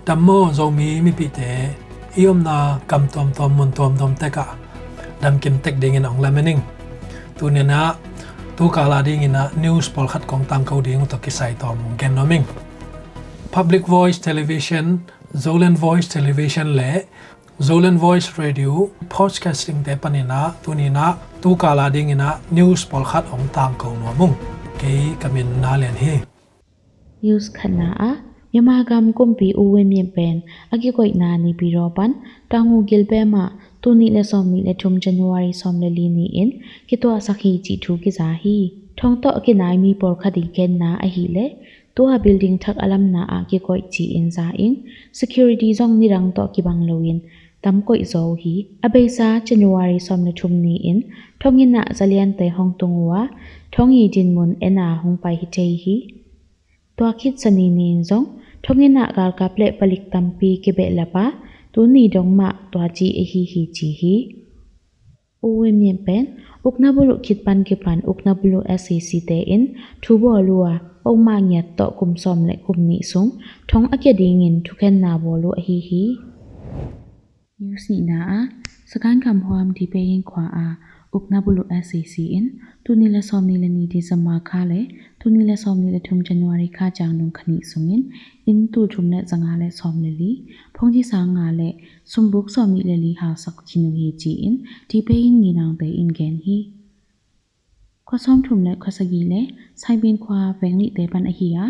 ดัมโมโซมีมิปิเตอิอมนากำตอมตอมมุนตอมตอมเตกะดัมกิมเตกเดงินองลาเมนิงตูเนนะตูกาลาดิงินะนิวส์พอลขัดของตังเขาดิงตกิไซตอมเกนนอมิง Public Voice Television Zolan Voice Television และ Zolan Voice Radio Podcasting เตปนินะตูนีนะตูกาลาดิงินะนิวส์พอลขัดของตังเขาหนัวมุงเกยกามินนาเลนเฮนิวส์ขณะยามากรรมกุมปีอูเวมีเป็นอากิโกยนานีปีรอปันตังูกิลเบมาตูนีเลสอมนีเลทุมจันวารีสอมเลลีนีอินกิตัวสักฮีจีทูกิซาฮีทองโตอกินายมีปอลคดีเกนนาอหิเลตัวบิลดิ้งทักอลัมนาอากิโกยจีอินซาอิง security ซองนิรังโตกิบังโลวินตัมโกยโซฮีอเบซาจันวารีสอมเลทุมนีอินทองยินะซาเลียนเตฮองตุงวะทองยีดินมุนเอนาฮองไปฮิเทฮีตัวคิดสนีนินซงทงยินะกาลกับเละปลิกตัมปีกิเบลปะตูนีดงมาตัวจีเอฮีฮีจีฮีอูเวมีเป็นอุกนาบุลุคิดปันกิปันอุกนาบุลุ SCC เตอินทูบอลัวองมาเงียตโตกุมซอมและกุมนิสงทงอาเกดิงินทุกแคนนาบอลุอฮีฮีนิวส์นีนาสกันคำความที่ไปยิงขวาอุกนาบุลุ SCC อินตูนีและซอมนีและนีดิสมาคาเลตูนีและซอมนีและทุมจันวารีคาจางนงคณิสงอินอินตูทุมและจังอาและซอมเลลีพงที่สางาและสมบุกซอมนีและลีหาสักคินุฮีจีอินที่ไปยิงงีนางเตอินแกนฮีข้อซ้อมทุมและข้อสกีและไซบินควาแวงลิเตปันอหิยา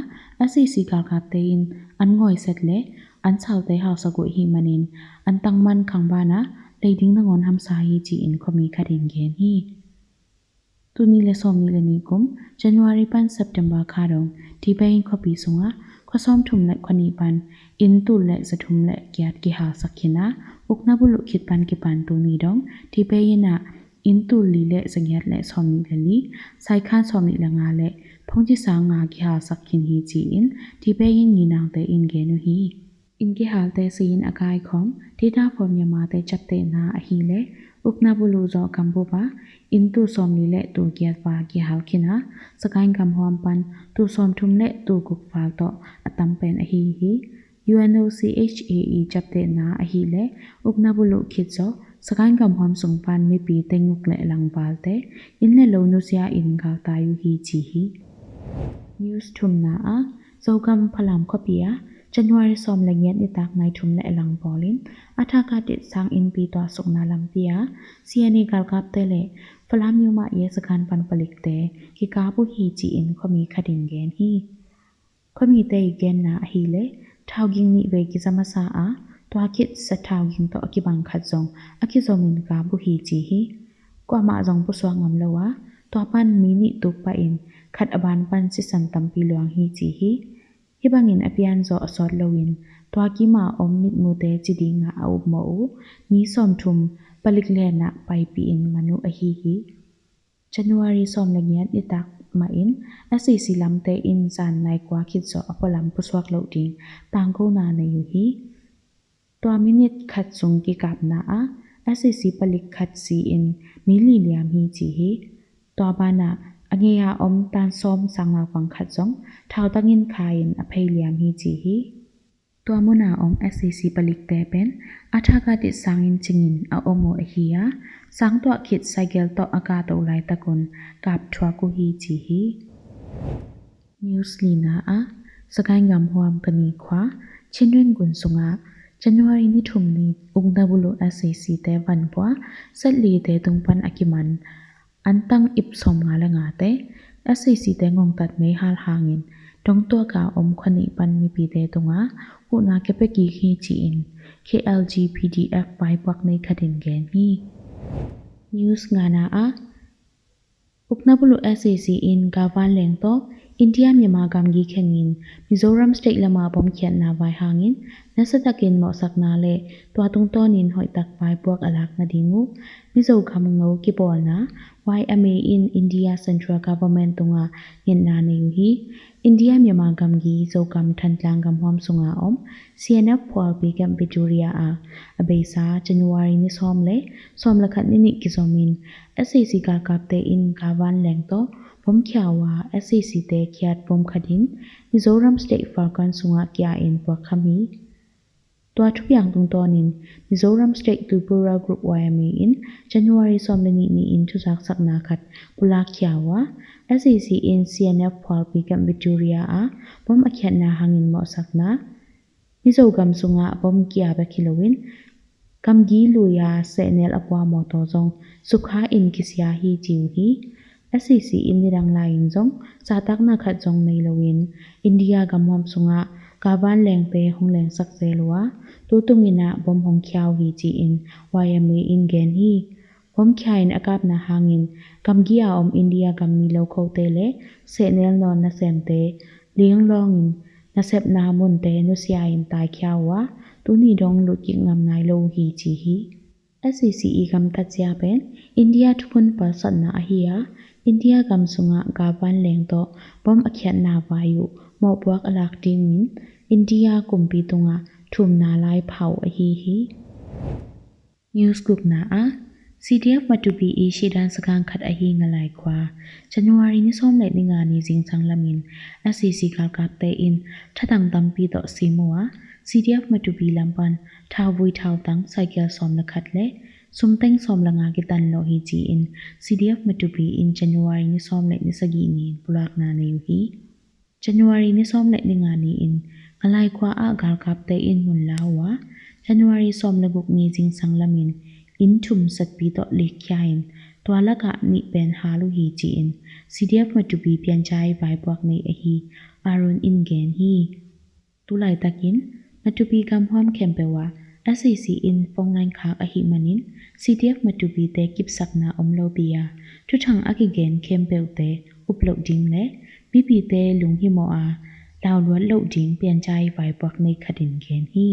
SCC กาลกาเตอินอันง่อยเสร็จและอันชาวเตหาสกุหิมันินอันตังมันขังบานะเลยดิ้งนงอนทำสาฮีจีอินขมีคดินแกนฮีตูนีและซอมนีและนีกุมจันวารีปันเซปเทมเบอร์คาดงที่ไปยิงข้อปีสงะข้อซ้อมทุมและขนีปันอินตูและสะทุมและเกียรติกิหาสักขินะอุกนาบุลุคิดปันกิปันตูนีดงที่ไปยินะอินตูลีและสังเกตและซอมนีและลีไซคันซอมนีและงาและพงที่สางากิหาสักขินฮีจีอินที่ไปยิงงีนางเตอินเกนุฮีอินกิหาเตซีนอากายของที่ดาพรมยามาเตจับเตนาอหีเลอุกนาบุลูจอกัมพูปาอินตูซอมลีและตูเกียรปากิหาคินะสกายกัมฮอมปันตูซอมทุมและตูกุกฟาลโตอตัมเป็นอหีฮี UNOCHAE จับเตนาอหีเลอุกนาบุลูคิดโซสกายกัมฮอมสงปันมีปีเตงุกและลังบาลเตอินเลโลนุเซียอินกาตายุฮีจีฮีนิวส์ทุมนาโซกัมพลามคอปียจันวารีซอมละเงียดนิตากในทุมและลังบอลินอัฐากาติดสร้างอินปีตัวสุกนาลัมเปียเซียนีกาลกับเตเลฟลามยูมาเยสกันปันปลิกเตกิกาบุฮีจีอินขมีคดินเกนฮีขมีเตยเกนนาฮีเลทาวกิงนิเวกิซามาซาตัวคิดสะทาวกิงโตอกิบังขัดจงอกิซอมินกาบุฮีจีฮีกว่ามาจงปุสวางำเลวะตัวปันมินิตุกปะอินขัดอบานปันสิสันตัมปีหลวงฮีจีฮีฮิบังอินอภิยันโซอสอดลวินตัวกิมาอมมิดมูเตจิดิงาอาอุบโมมีซอมทุมปลิกเลนะไปปีอินมนุอหีฮีจันวารีซอมละเงียดนิตักมาอินSCCลัมเตอินซานในกว่าคิดโซอพลัมปุสวกโลดิงต่างกูนาในอยู่ฮีตัวมินิตขัดสุงกิกับนาSCC ปลิกขัดซีอินมิลิเลียมฮีจีฮีตัวบานาอังเงียอมตานซ้อมสังลาวังขัดจงเท้าตั้งยินคายินอภัยเลียมฮีจีฮีตัวมุนาอม SCC ปลิกเตเป็นอัฐากาติสังยินจิงินอาอโมอฮียาสังตัวคิดไซเกลต่ออากาศอุไลตะกุนกับทัวกุฮีจีฮีนิวส์ลีนาสกายงามหวมกนีขวาเช่นเรื่องกุนสุงะจันวารีนิทุมนีอุกนาบุลุ SCC เตวันปัวสัตลีเตตุงปันอากิมันอันตั้งอิบสมงาละงาเต SCC เตงงตัดไม่ฮาลหางินตรงตัวกาอมขณิปันมีปีเตตุงะอุนาเกเปกีฮีจีอิน KLG-PDF ไปพวกในคดินแกนฮีนิวส์งานาอุกนาบุลุ SCC อินกาวันแหลงโตอินเดียมีมากำกีแข่งินมิโซรัมสเตทละมาปมเขียนนาไวหางินนัสตะกินเหมาะสักนาเลตัวตุงต้นินหอยตักไปพวกอลักนาดิงูมิโซคำงูกิบอลนะ YMA in India Central Government ตุงะเงินนาในอยู่ฮีอินเดียมีมากำกีโซกำทันจางกำหอมสุงาอม CNF พอลปีกัมปิจูเรียอเบซาจันวารีนิซอมเลซอมละขัดนินิกิซอมิน SCC กากับเตอินกาวันแหลงโตผมเขียวว่า SCC เตเขียดผมขดินมิโซรัมสเตทฟาร์กันสุงะเกียอินพวกขมี ตัวทุกอย่างตรงตอนนิน Mizoram State Tripura Group YMA in January สอมเลนีอินทุจักสักนาคัดปุลาเขียวะ SEC in CNF พอลปีกับ Victoria บอมอเขียนนาหางินเหมาะสักนามิโซกัมสุงะบอมเกียบคิโลวินกัมกีลุยาเซเนลอปวามอตอจงสุขาอินกิสยาฮีจิวฮี SEC in นิรังลายจงสาตักนาคัดจงในลวินอินเดียกัมหอมสุงะกาบ้านแรงเตะหงแรงสักเซลัวตัวตุงินะบอมหงเขียวฮีจีอิน YMA in เกนฮีบอมเขียนอากาศนาหางินกัมกีอาอมอินเดียกัมมีโลโคเตเลเซเนลนอนนาเซมเตเลี้ยงลองอินนาเซบนามุนเตนุสยาอินตายเขียวะตุนีดองลุดยิงงามนายโลฮีจีฮี SEC กัมตัดเสียเป็นอินเดียทุกคนปัสสนาเฮียอินเดียกัมสุงะกาบ้านแรงโตบอมอเขียนนาวายุหมอบวักอลักดิงินอินเดียกุมปีตุงะทุมนาลายเผาฮีNews Group นา CDF มาตุบีอีชีดันสกังขัดฮีงลายควา January นี้ส้มเล็ดในงานนี้จิงสังลามิน SEC กาลกับเตอินถ้าตังตัมปีต่อซีมัว CDF มาตุบีลำปันท้าววุยท้าวตังไซเคิลส้มละขัดเล่สุมเต็งส้มละงากิตันโลฮีจีอิน CDF มาตุบีอิน January นี้ส้มเล็ดในสกีนี้ปุรักนาในยูฮี January นี้ส้มเล็ดในงานนี้อินงลายควากาลกับเตอินมุนลาวะ January ส้มละกุกนี้จิงสังลามินอินทุมสัตปีต่อเล็กยาอินตัวละกะนิเป็นฮาลูฮีจีอิน CDF มาตุบีเปลี่ยนใจไว้บวกในฮีอารุนอินเกนฮีตุไลตะกินมาตุบีกำห้อมแคมเปวา SEC อินฟงไลน์คากฮีมันิน CDF มาตุบีเตกิบสักนาอมโลเบียทุกทางอากิเกนแคมเปลเตอุปโลกดิงและบีบีเตลุงฮิโมอาดาวล้วนโลกดิงเปลี่ยนใจไว้บวกในคดินเกนฮี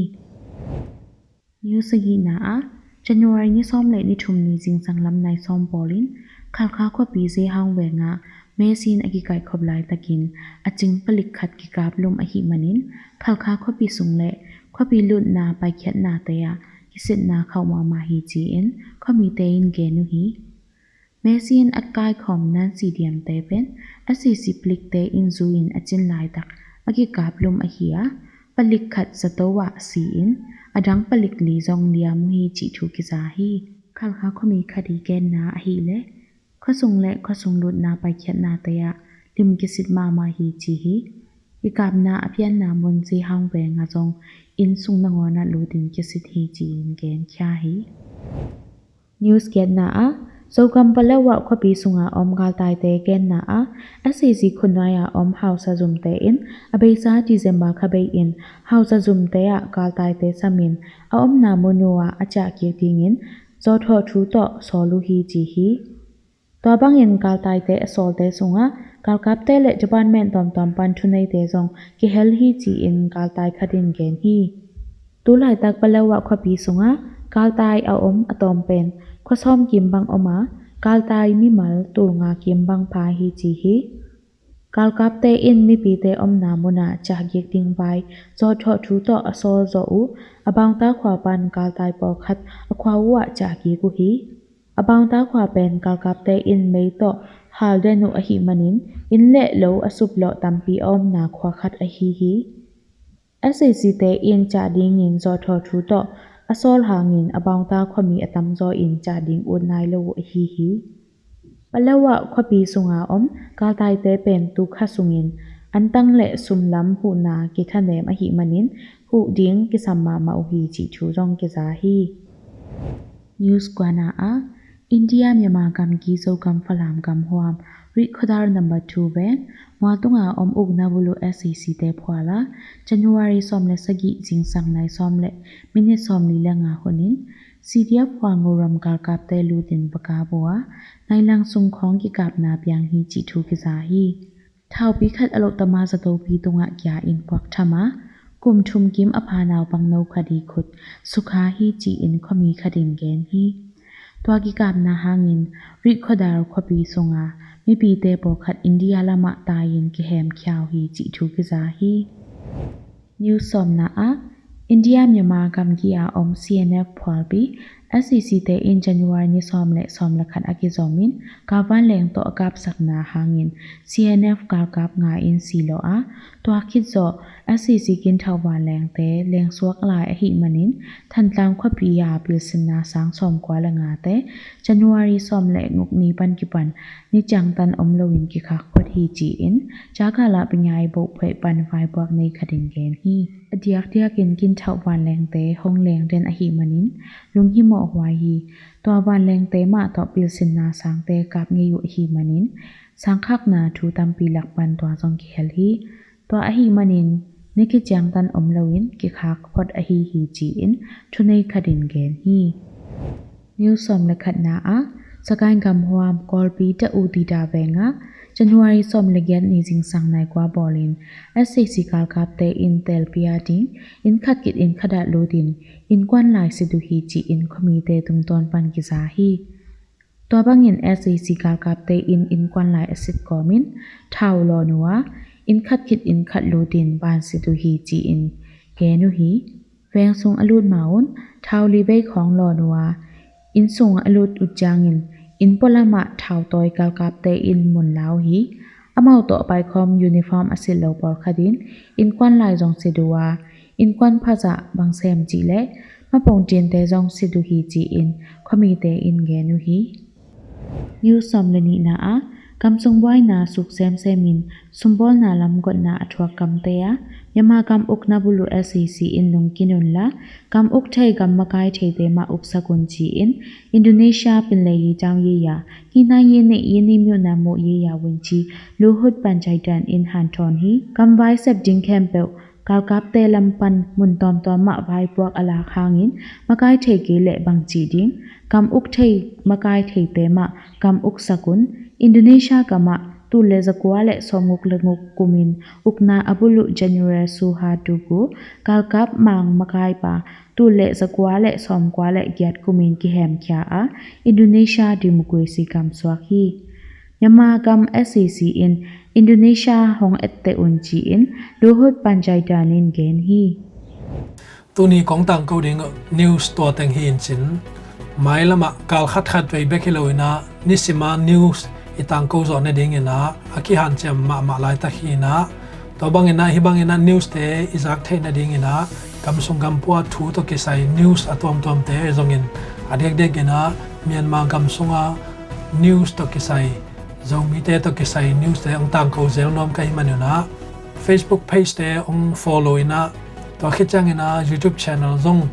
นิวสกีนาJanuary นี้ซ้อมเล็ดนิทุมนี้จิงสังลำในซ้อมบอลินข่าวข้าวขวบีเซฮังเวงะเมซินอกิไก่ขบลายตะกินอจิงผลิกขัดกิกาบลุมอหิมันินข่าวข้าวขวบีสุงเละขวบีลุดนาไปเขียนนาเตยกิสิตนาเข้ามาฮีจีเอ็นขวมีเตยินเกนุฮีเมซินอักไก่ขอมนันซีเดียมเตเป็น SEC ผลิกเตอินซูอินอจินลายตักอกิกาบลุมอหิยผลิกขัดสตวะซีอินอดังผลิกลีจงเลียมุฮีจิทุกิจาฮีข่าวข้าวขมีคดีแกนนาฮีเละข้อทรงและข้อทรงลุดนาไปเขียนนาเตยลิมกิสิตมาฮีจีฮีอีกาบนาอภิยันนามนซีฮังเวงาจงอินสุงนงอนาลูดินกิสิตฮีจีอินเกนชาฮีนิวส์เกนนาโซกัมเปลวะขบีสุงาอมกาลตายเตเกนนาSEC คุณนายอมเฮาซาซุมเตอินอเบซาดิเซมบาคาเบอินเฮาซาซุมเตะกาลตายเตสามินอมนาโมนัวอาจาเกียติงินจอทอทูโตโซลูฮีจีฮีตัวบางอินกาลตายเตอโซลเตสุงากาลกับเตเลจบันแมนตอมปันทุนัยเตซงกิเฮลฮีจีอินกาลตายคดินเกนฮีตุไลตักเปลวะขบีสุงากาลตายอมอตอมเป็นข้อซ้อมกิมบังอมากาลตายมิมัลตูงากิมบังพาฮีจีฮีกาลกับเตอินมิปีเตอมนามุนาจากเยกดิงไวจอทอทูโตอโซโซอูอบางตาขวาปันกาลตายปอคัดอควาวะจากเยกุฮีอบางตาขวาเป็นกาลกับเตอินเมโตฮาลเดนุอหิมันินอินเละโลอสุบโลตัมปีอมนาขวาคัดอหิฮี SEC เตอินจาดิงินจอทอทูโตอโซลหางินอบางตาขมีอตัมจออินจาดิงอุนไนโลฮีปะเลวะขบีสุงาอมกาลตายเตเป็นตุขะสุงินอันตั้งเละสุมลำหูนากิทันเดมอหิมันินหูดิงกิสัมมามาอุฮีจิชูจงกิจาฮีนิวส์กวานาอินเดียมีมากัมกีโซกัมฟลามกัมฮวามริคดาร์นัมเบอร์2เป็นมาตุงาอมอุกนาบุลุ SEC เตพวาลา January ซอมเลสกิจิงสังไนซอมเลมินิซอมลีเลงาฮนิน CDF วางงูรำกาลกับเตลูดินปกาบัวในลังสุงของกิกาบนาเปียงฮีจิทูกิจาฮีท้าวพิคัดอโลตมาสโตปีตุงะยาอินพวกธรรมะกลุ่มชุมกิมอภานาวบังโนคดีขุดสุขาฮีจีอินขมีคดินเกนฮีตัวกิกาบนาหางินริคดาร์ขบีสุงามีปีเตปอขัดอินเดียละมะตายินกิแฮมข่าวฮีจิทูกิจาฮีนิวสอมนาอินเดียมีมากัมกีอาอม CNF พอลบี SCC te in January ni som la khat akizomin ka van leng to akap sakna hangin CNF kap nga in silo a to akhizo SCC kin thawwa leng te leng suak lai a hi manin thantlang khwapi ya pilsinna sang som kwa la nga te January som le nguk ni pan ki pan ni changtan omlowin ki khak khot hi chi in chaka la pinyai bo phoi pan vai bok nei khadin gen hi adiak dia kin thawwa leng te hong leng den a hi manin lunghi mo hwai hi to wan leng te ma to pilsinna sang te kap nge yu hi manin sangkhak na thu tampi lakpan to jong ki hel hi to a hi manin niki changtan omlowin ki khak khot a hi chi in thunei khadin gen hi new som la khat na a sakai gam huam kolpi ta udita benga January som legyan ni jing sang nai kwa bolin SCC kal kap te in tel pia ding in khat kit in khada lodin in kwan lai sidu hi chi in khomi te tungton pan ki za hi to bangin SCC kal kap te in kwan lai asit komin thau lo nuwa in khat kit in khat lodin ban sidu hi chi in kenu hi veng sung alut maun thau li bei khong lo nuwa in sung alut uchangin in polama thau toy kal kap te in mun lao hi amau to pai khom uniform asil lo por khadin in kwan lai jong sidua in kwan phaja bang sem chi le ma pong tin te jong sidu hi chi in khomi te in genu hi new som leni na a kamsung boy na suk sem semin sumbol na lam got na athwa kam te a yama kam ukna bulu SCC in nung kinun la kam uk thai kam makai thei te ma uk sakun chi in Indonesia pin le yi chang yi ya hina yi ne yi ni myo na mo yi ya win chi luhut panchaitan in han thon hi kam vai sep ding campel kal kap te lampan mun tom tom ma vai puak ala khangin makai thei ke le bang chi ding kam uk thei makai thei te ma kam uk sakun Indonesia kama tu le zakwa le somuk lenguk kumin ukna abulu January suha tugu kalkap mang makai pa tu le zakwa le som kwa le gyat kumin ki hem kya a Indonesia democracy kam swaki yama kam SCC in Indonesia hong ette unchi in luhut panchaytanin gen hi tuni kong tang ko ding news to teng hin chin mai lama kal khat ve bekiloina nisima news itang ko zo ne ding ina aki han chem ma lai ta hina to bangina hibangina news te izak the na ding ina kamsung gampua thu to ke sai news atom te zongin adek dek ina Myanmar kamsunga news to ke sai zomi te to ke sai news te ong tang ko zel nom kai manuna Facebook page te ong follow ina to khichang ina YouTube channel zong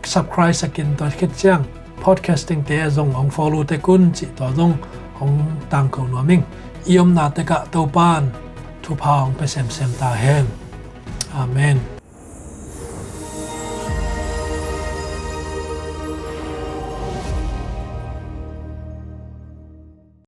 subscribe sakin to khichang podcasting te zong ong follow te kun chi to zong ong tang ko noming iom na te ka to pan thu phang pe sem ta hen amen